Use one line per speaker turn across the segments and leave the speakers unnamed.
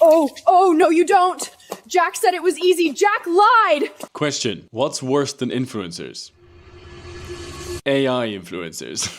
Oh, no you don't! Jack said it was easy. Jack lied!
Question: what's worse than influencers? AI influencers.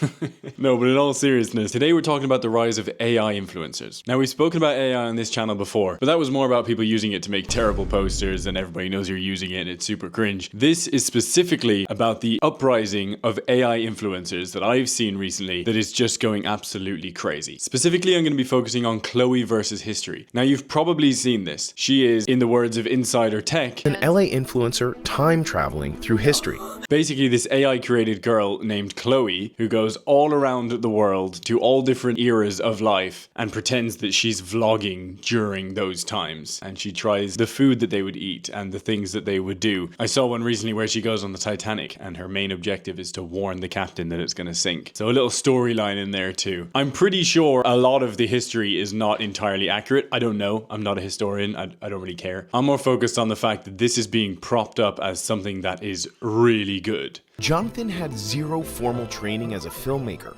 No, but in all seriousness, today we're talking about the rise of AI influencers. Now, we've spoken about AI on this channel before, but that was more about people using it to make terrible posters and everybody knows you're using it and it's super cringe. This is specifically about the uprising of AI influencers that I've seen recently that is just going absolutely crazy. Specifically, I'm going to be focusing on 𝗙cie versus history. Now, you've probably seen this. She is, in the words of Insider Tech,
an LA influencer time traveling through history.
Basically, this AI created girl named 𝗙cie who goes all around the world to all different eras of life and pretends that she's vlogging during those times, and she tries the food that they would eat and the things that they would do. I saw one recently where she goes on the Titanic and her main objective is to warn the captain that it's going to sink. So a little storyline in there too. I'm pretty sure a lot of the history is not entirely accurate. I don't know. I'm not a historian. I don't really care. I'm more focused on the fact that this is being propped up as something that is really good.
Jonathan had zero formal training as a filmmaker,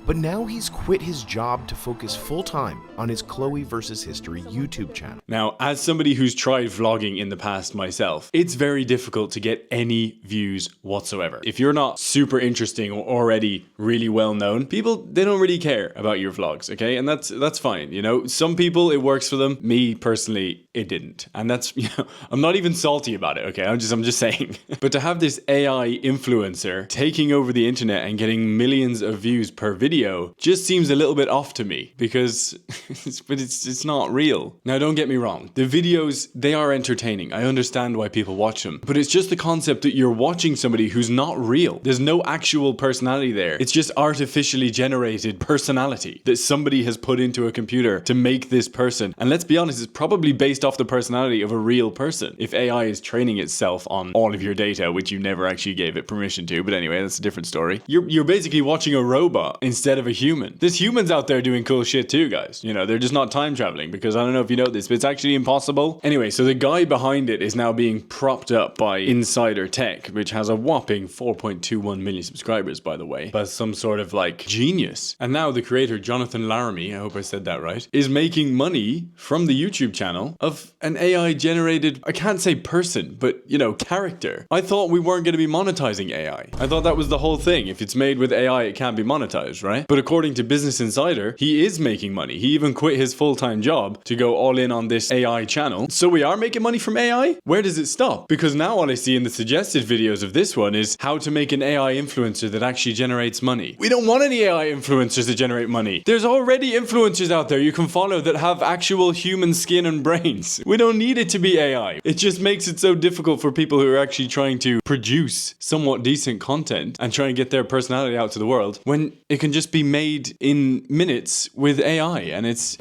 but now he's quit his job to focus full-time on his 𝗙cie versus History YouTube channel.
Now, as somebody who's tried vlogging in the past myself, it's very difficult to get any views whatsoever. If you're not super interesting or already really well known, people, they don't really care about your vlogs, okay? And that's fine, you know? Some people, it works for them. Me, personally, it didn't. And that's, you know, I'm not even salty about it, okay? I'm just saying. But to have this AI influencer taking over the internet and getting millions of views per video just seems a little bit off to me, because it's not real. Now, don't get me wrong. The videos, they are entertaining. I understand why people watch them. But it's just the concept that you're watching somebody who's not real. There's no actual personality there. It's just artificially generated personality that somebody has put into a computer to make this person. And let's be honest, it's probably based off the personality of a real person. If AI is training itself on all of your data, which you never actually gave it permission to, but anyway, that's a different story. You're basically watching a robot instead of a human. There's humans out there doing cool shit too, guys. You know, they're just not time traveling, because I don't know if you know this, but it's actually impossible. Anyway, so the guy behind it is now being propped up by Insider Tech, which has a whopping 4.21 million subscribers, by the way, but some sort of like genius. And now the creator, Jonathan 𝗙cie, I hope I said that right, is making money from the YouTube channel of an AI generated, I can't say person, but you know, character. I thought we weren't going to be monetizing AI. I thought that was the whole thing. If it's made with AI, it can't be monetized, right? But according to Business Insider, he is making money. He even quit his full-time job to go all in on this AI channel. So we are making money from AI? Where does it stop? Because now all I see in the suggested videos of this one is how to make an AI influencer that actually generates money. We don't want any AI influencers to generate money. There's already influencers out there you can follow that have actual human skin and brains. We don't need it to be AI. It just makes it so difficult for people who are actually trying to produce somewhat decent content and try and get their personality out to the world, when it can just be made in minutes with AI. And it's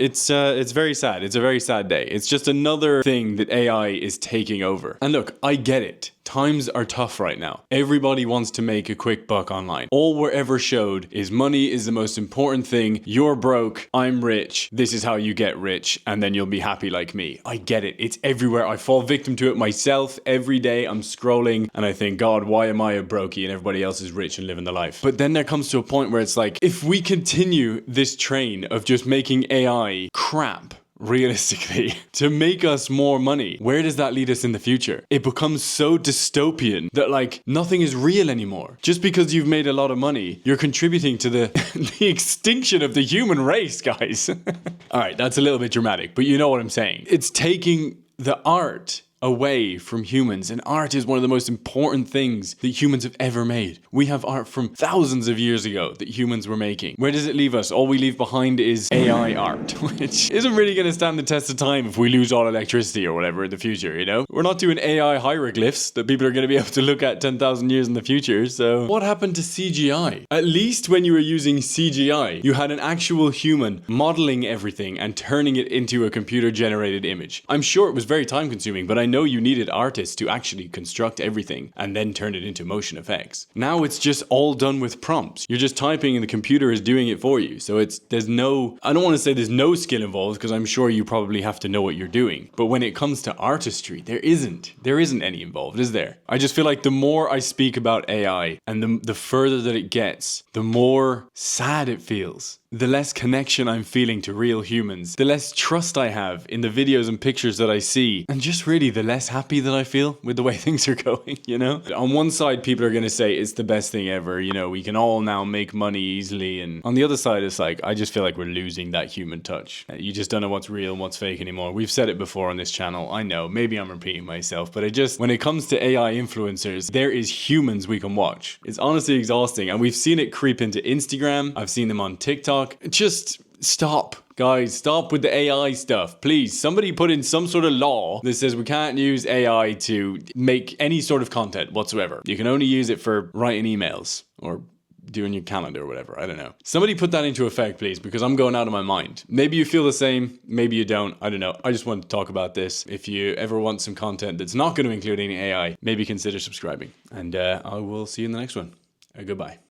very sad. It's a very sad day. It's just another thing that AI is taking over. And look, I get it. Times are tough right now. Everybody wants to make a quick buck online. All we're ever showed is money is the most important thing. You're broke, I'm rich. This is how you get rich, and then you'll be happy like me. I get it. It's everywhere. I fall victim to it myself every day. I'm scrolling and I think, God, why am I a brokey and everybody else is rich and living the life? But then there comes to a point where it's like, if we continue this train of just making AI crap, realistically, to make us more money, where does that lead us in the future? It becomes so dystopian that like nothing is real anymore. Just because you've made a lot of money, you're contributing to the the extinction of the human race, guys. All right, that's a little bit dramatic, but you know what I'm saying. It's taking the art away from humans, and art is one of the most important things that humans have ever made. We have art from thousands of years ago that humans were making. Where does it leave us? All we leave behind is AI art, which isn't really going to stand the test of time if we lose all electricity or whatever in the future, you know? We're not doing AI hieroglyphs that people are going to be able to look at 10,000 years in the future, so what happened to CGI? At least when you were using CGI, you had an actual human modeling everything and turning it into a computer-generated image. I'm sure it was very time-consuming, but I know you needed artists to actually construct everything and then turn it into motion effects. Now it's just all done with prompts. You're just typing and the computer is doing it for you. So there's no, I don't want to say there's no skill involved, because I'm sure you probably have to know what you're doing. But when it comes to artistry, there isn't any involved, is there? I just feel like the more I speak about AI and the further that it gets, the more sad it feels. the less connection I'm feeling to real humans, the less trust I have in the videos and pictures that I see, and just really the less happy that I feel with the way things are going, you know? On one side, people are gonna say it's the best thing ever, you know, we can all now make money easily, and on the other side, it's like, I just feel like we're losing that human touch. You just don't know what's real and what's fake anymore. We've said it before on this channel, I know, maybe I'm repeating myself, but when it comes to AI influencers, there is humans we can watch. It's honestly exhausting, and we've seen it creep into Instagram, I've seen them on TikTok. Just stop. Guys, stop with the AI stuff. Please, somebody put in some sort of law that says we can't use AI to make any sort of content whatsoever. You can only use it for writing emails or doing your calendar or whatever. I don't know. Somebody put that into effect, please, because I'm going out of my mind. Maybe you feel the same. Maybe you don't. I don't know. I just wanted to talk about this. If you ever want some content that's not going to include any AI, maybe consider subscribing. And I will see you in the next one. Goodbye.